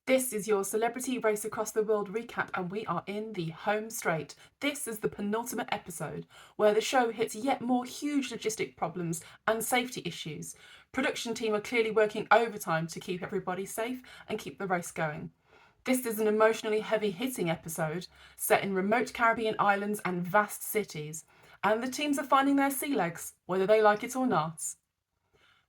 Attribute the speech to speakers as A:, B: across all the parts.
A: This is your Celebrity Race Across the World recap, and we are in the home straight. This is the penultimate episode, where the show hits yet more huge logistic problems and safety issues. Production team are clearly working overtime to keep everybody safe and keep the race going. This is an emotionally heavy-hitting episode set in remote Caribbean islands and vast cities, and the teams are finding their sea legs, whether they like it or not.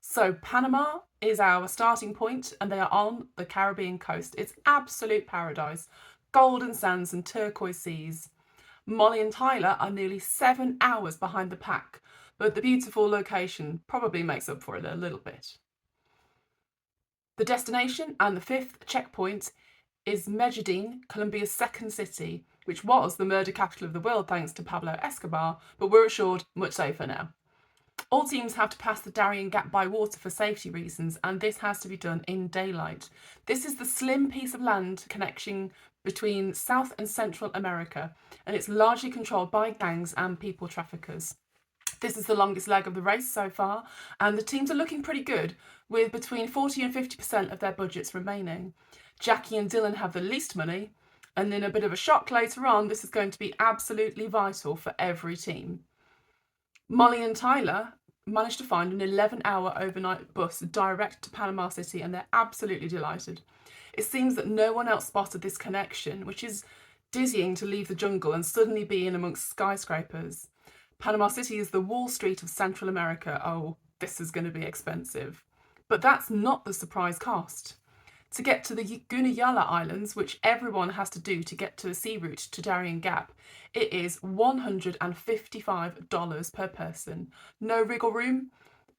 A: So Panama is our starting point, and they are on the Caribbean coast. It's absolute paradise, golden sands and turquoise seas. Molly and Tyler are nearly 7 hours behind the pack, but the beautiful location probably makes up for it a little bit. The destination and the fifth checkpoint is Medellin, Colombia's second city, which was the murder capital of the world thanks to Pablo Escobar, but we're assured much safer now. All teams have to pass the Darien Gap by water for safety reasons, and this has to be done in daylight. This is the slim piece of land connection between South and Central America, and it's largely controlled by gangs and people traffickers. This is the longest leg of the race so far, and the teams are looking pretty good, with between 40 and 50% of their budgets remaining. Jackie and Dylan have the least money, and in a bit of a shock later on, this is going to be absolutely vital for every team. Molly and Tyler managed to find an 11-hour overnight bus direct to Panama City, and they're absolutely delighted. It seems that no one else spotted this connection, which is dizzying to leave the jungle and suddenly be in amongst skyscrapers. Panama City is the Wall Street of Central America. Oh, this is going to be expensive. But that's not the surprise cost. To get to the Gunayala Islands, which everyone has to do to get to a sea route to Darien Gap, it is $155 per person. No wriggle room,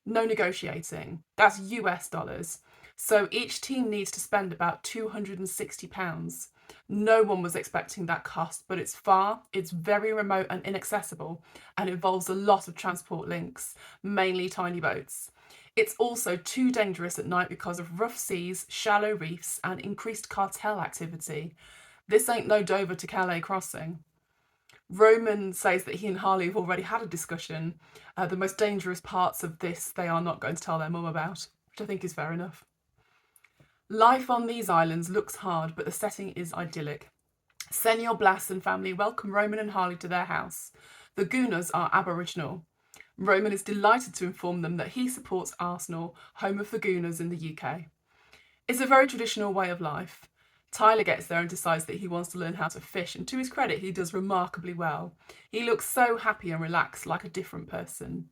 A: no negotiating. That's US dollars. So each team needs to spend about £260. No one was expecting that cost, but it's far, it's very remote and inaccessible, and involves a lot of transport links, mainly tiny boats. It's also too dangerous at night because of rough seas, shallow reefs, and increased cartel activity. This ain't no Dover to Calais crossing. Roman says that he and Harley have already had a discussion. The most dangerous parts of this they are not going to tell their mum about, which I think is fair enough. Life on these islands looks hard, but the setting is idyllic. Senor Blas and family welcome Roman and Harley to their house. The Goonas are Aboriginal. Roman is delighted to inform them that he supports Arsenal, home of the Goonas in the UK. It's a very traditional way of life. Tyler gets there and decides that he wants to learn how to fish, and to his credit, he does remarkably well. He looks so happy and relaxed, like a different person.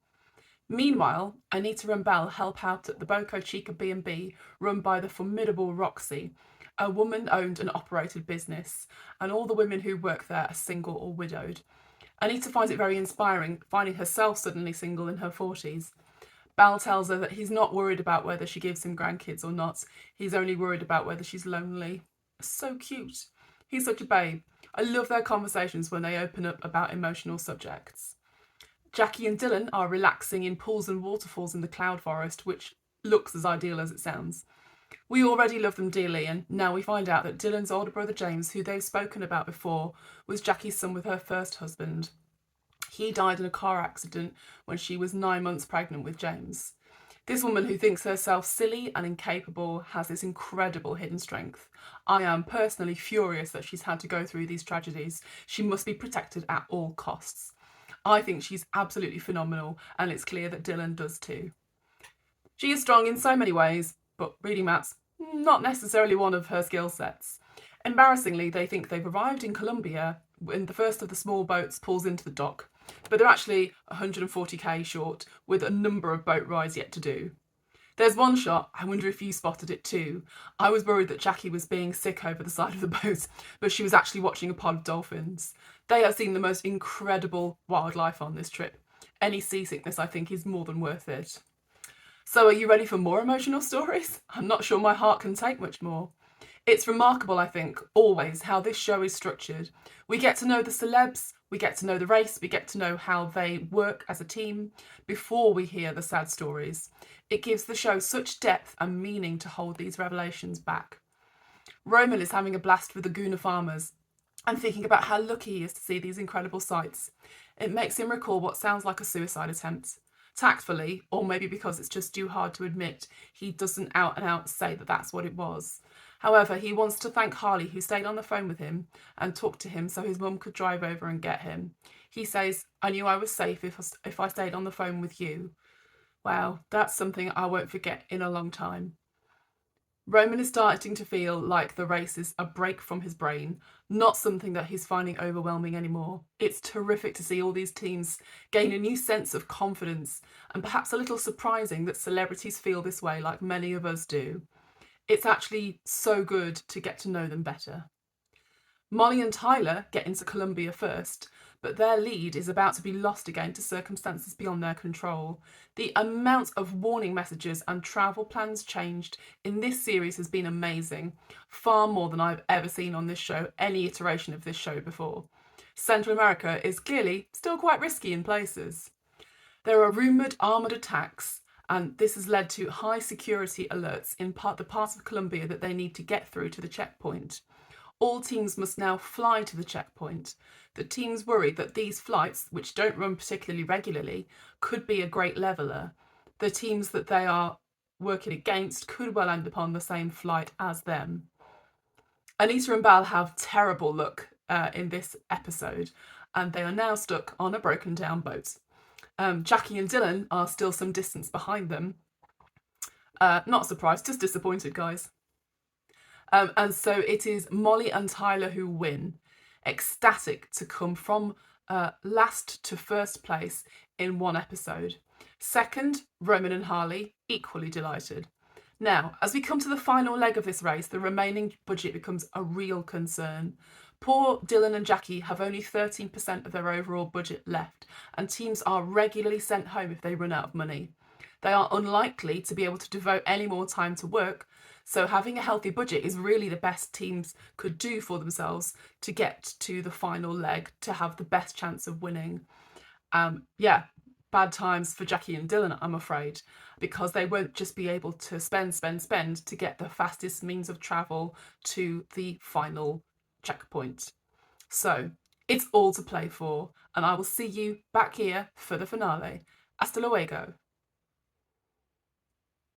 A: Meanwhile, Anita and Belle help out at the Boca Chica B&B run by the formidable Roxy, a woman-owned and operated business, and all the women who work there are single or widowed. Anita finds it very inspiring, finding herself suddenly single in her 40s. Belle tells her that he's not worried about whether she gives him grandkids or not. He's only worried about whether she's lonely. So cute. He's such a babe. I love their conversations when they open up about emotional subjects. Jackie and Dylan are relaxing in pools and waterfalls in the cloud forest, which looks as ideal as it sounds. We already love them dearly, and now we find out that Dylan's older brother James, who they've spoken about before, was Jackie's son with her first husband. He died in a car accident when she was 9 months pregnant with James. This woman, who thinks herself silly and incapable, has this incredible hidden strength. I am personally furious that she's had to go through these tragedies. She must be protected at all costs. I think she's absolutely phenomenal, and it's clear that Dylan does too. She is strong in so many ways, but reading maps, not necessarily one of her skill sets. Embarrassingly, they think they've arrived in Colombia when the first of the small boats pulls into the dock, but they're actually 140k short, with a number of boat rides yet to do. There's one shot, I wonder if you spotted it too. I was worried that Jackie was being sick over the side of the boat, but she was actually watching a pod of dolphins. They have seen the most incredible wildlife on this trip. Any seasickness, I think, is more than worth it. So are you ready for more emotional stories? I'm not sure my heart can take much more. It's remarkable, I think, always how this show is structured. We get to know the celebs, we get to know the race, we get to know how they work as a team before we hear the sad stories. It gives the show such depth and meaning to hold these revelations back. Roman is having a blast with the Guna farmers and thinking about how lucky he is to see these incredible sights. It makes him recall what sounds like a suicide attempt. Tactfully, or maybe because it's just too hard to admit, he doesn't out and out say that that's what it was. However, he wants to thank Harley, who stayed on the phone with him and talked to him so his mum could drive over and get him. He says, I knew I was safe if I stayed on the phone with you. Wow, that's something I won't forget in a long time. Roman is starting to feel like the race is a break from his brain, not something that he's finding overwhelming anymore. It's terrific to see all these teams gain a new sense of confidence, and perhaps a little surprising that celebrities feel this way, like many of us do. It's actually so good to get to know them better. Molly and Tyler get into Colombia first, but their lead is about to be lost again to circumstances beyond their control. The amount of warning messages and travel plans changed in this series has been amazing, far more than I've ever seen on this show, any iteration of this show before. Central America is clearly still quite risky in places. There are rumoured armoured attacks, and this has led to high security alerts in the part of Colombia that they need to get through to the checkpoint. All teams must now fly to the checkpoint. The teams worry that these flights, which don't run particularly regularly, could be a great leveller. The teams that they are working against could well end up on the same flight as them. Anita and Bal have terrible luck in this episode, and they are now stuck on a broken down boat. Jackie and Dylan are still some distance behind them. Not surprised, just disappointed, guys. And so it is Molly and Tyler who win, ecstatic to come from last to first place in one episode. Second, Roman and Harley, equally delighted. Now, as we come to the final leg of this race, the remaining budget becomes a real concern. Poor Dylan and Jackie have only 13% of their overall budget left, and teams are regularly sent home if they run out of money. They are unlikely to be able to devote any more time to work, so having a healthy budget is really the best teams could do for themselves to get to the final leg to have the best chance of winning. Bad times for Jackie and Dylan, I'm afraid, because they won't just be able to spend to get the fastest means of travel to the final checkpoint. So it's all to play for, and I will see you back here for the finale. Hasta luego.